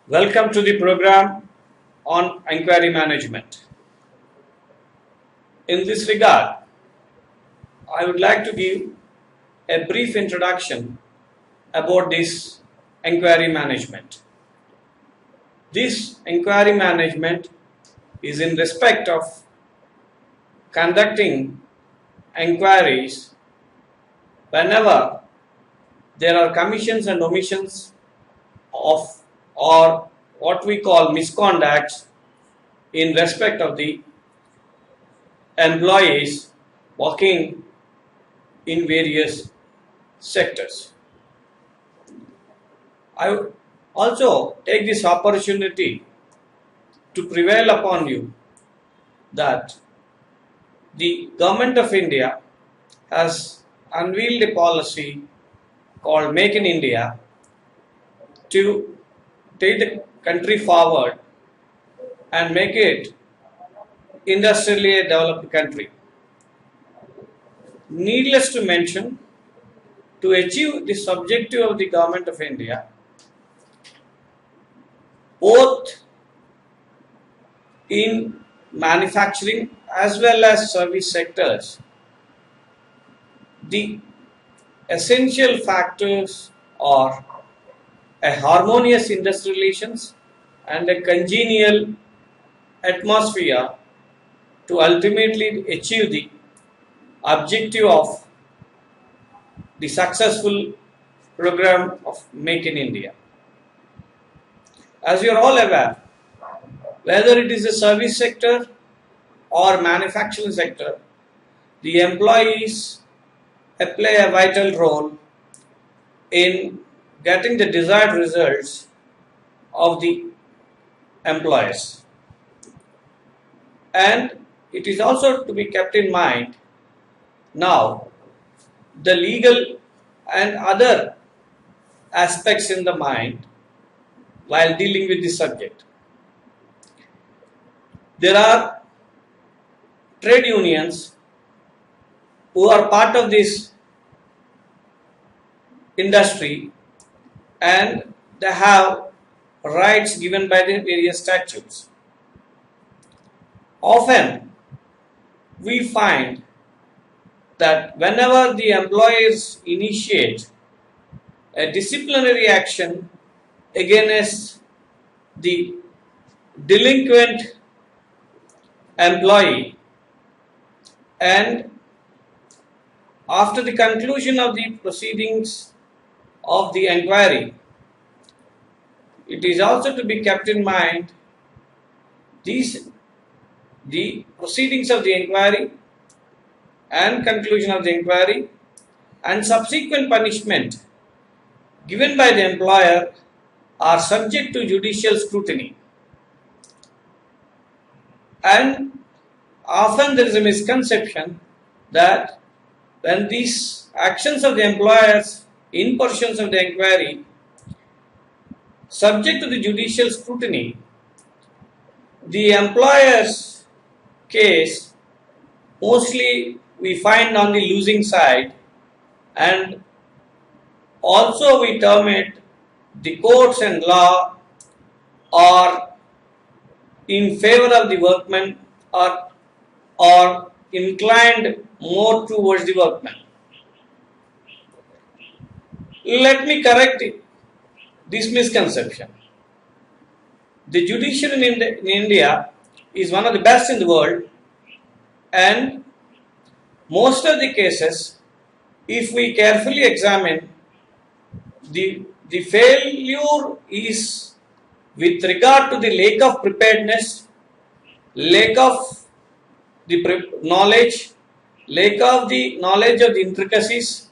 Welcome to the program on inquiry management. In this regard, I would like to give a brief introduction about this inquiry management. This inquiry management is in respect of conducting inquiries whenever there are commissions and omissions of or what we call misconducts in respect of the employees working in various sectors. I would also take this opportunity to prevail upon you that the Government of India has unveiled a policy called Make in India to take the country forward and make it industrially developed country. Needless to mention, to achieve this objective of the Government of India, both in manufacturing as well as service sectors, the essential factors are a harmonious industrial relations and a congenial atmosphere to ultimately achieve the objective of the successful program of Make in India. As you are all aware, whether it is the service sector or manufacturing sector, the employees play a vital role in getting the desired results of the employers. And it is also to be kept in mind now the legal and other aspects in the mind while dealing with this subject. There are trade unions who are part of this industry and they have rights given by the various statutes. Often we find that whenever the employers initiate a disciplinary action against the delinquent employee, and after the conclusion of the proceedings of the inquiry, it is also to be kept in mind the proceedings of the inquiry and conclusion of the inquiry and subsequent punishment given by the employer are subject to judicial scrutiny. And often there is a misconception that when these actions of the employers in pursuance of the inquiry subject to the judicial scrutiny, the employer's case mostly we find on the losing side, and also we term it the courts and law are in favor of the workman or inclined more towards the workman. Let me correct this misconception. The judiciary in India is one of the best in the world, and most of the cases, if we carefully examine, the failure is with regard to the lack of preparedness, lack of the knowledge, lack of the knowledge of the intricacies,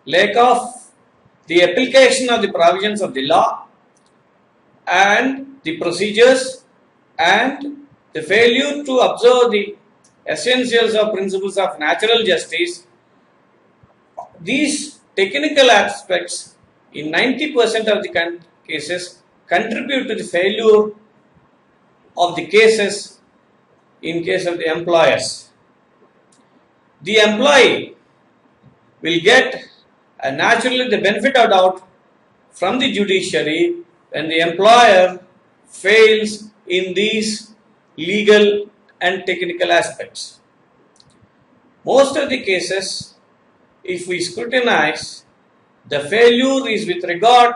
lack of the application of the provisions of the law and the procedures, and the failure to observe the essentials of principles of natural justice. These technical aspects in 90% of the cases contribute to the failure of the cases in case of the employers. The employee will get naturally the benefit of doubt from the judiciary when the employer fails in these legal and technical aspects. Most of the cases, if we scrutinize, the failure is with regard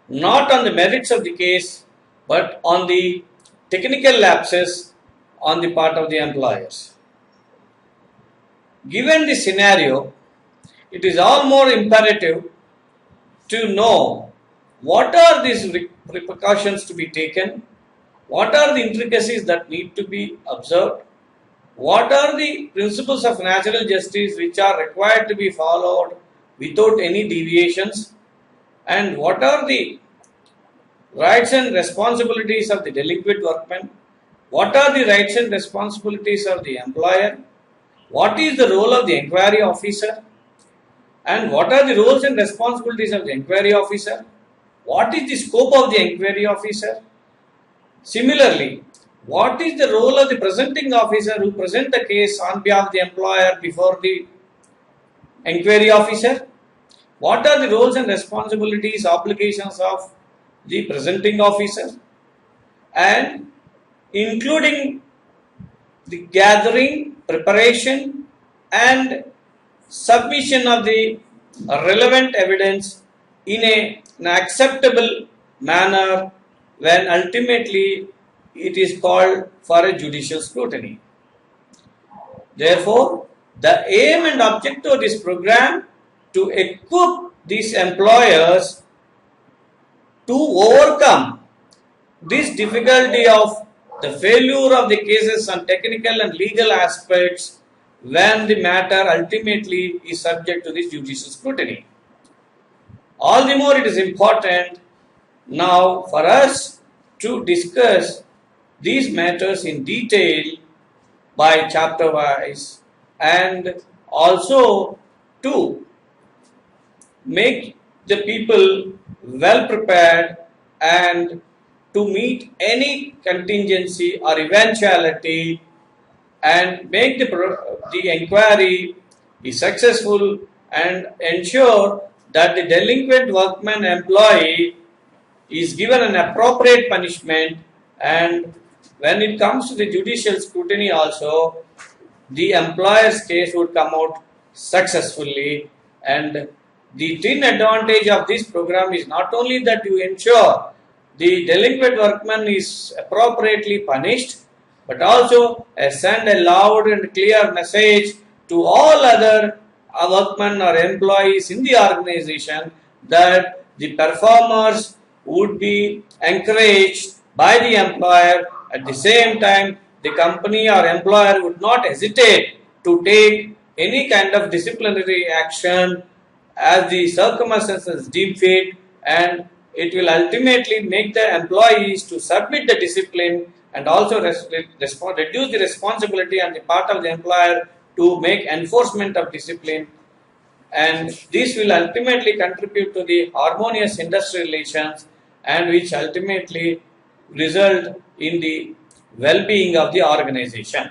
not on the merits of the case, but on the technical lapses on the part of the employers. Given the scenario, it is all more imperative to know what are these repercussions to be taken, what are the intricacies that need to be observed, what are the principles of natural justice which are required to be followed without any deviations, and what are the rights and responsibilities of the delinquent workman, what are the rights and responsibilities of the employer, what is the role of the inquiry officer, and what are the roles and responsibilities of the inquiry officer, what is the scope of the inquiry officer. Similarly, what is the role of the presenting officer who present the case on behalf of the employer before the inquiry officer? What are the roles and responsibilities, obligations of the presenting officer? And including the gathering, preparation and submission of the relevant evidence in an acceptable manner when ultimately it is called for a judicial scrutiny. Therefore, the aim and objective of this program to equip these employers to overcome this difficulty of the failure of the cases on technical and legal aspects when the matter ultimately is subject to this judicial scrutiny. All the more it is important now for us to discuss these matters in detail by chapter wise, and also to make the people well prepared and to meet any contingency or eventuality and make the inquiry be successful and ensure that the delinquent workman employee is given an appropriate punishment. And when it comes to the judicial scrutiny also, the employer's case would come out successfully. And the twin advantage of this program is not only that you ensure the delinquent workman is appropriately punished, but also send a loud and clear message to all other workmen or employees in the organization that the performers would be encouraged by the employer. At the same time, the company or employer would not hesitate to take any kind of disciplinary action as the circumstances deem fit, and it will ultimately make the employees to submit the discipline and also reduce the responsibility on the part of the employer to make enforcement of discipline, and this will ultimately contribute to the harmonious industry relations and which ultimately result in the well-being of the organization.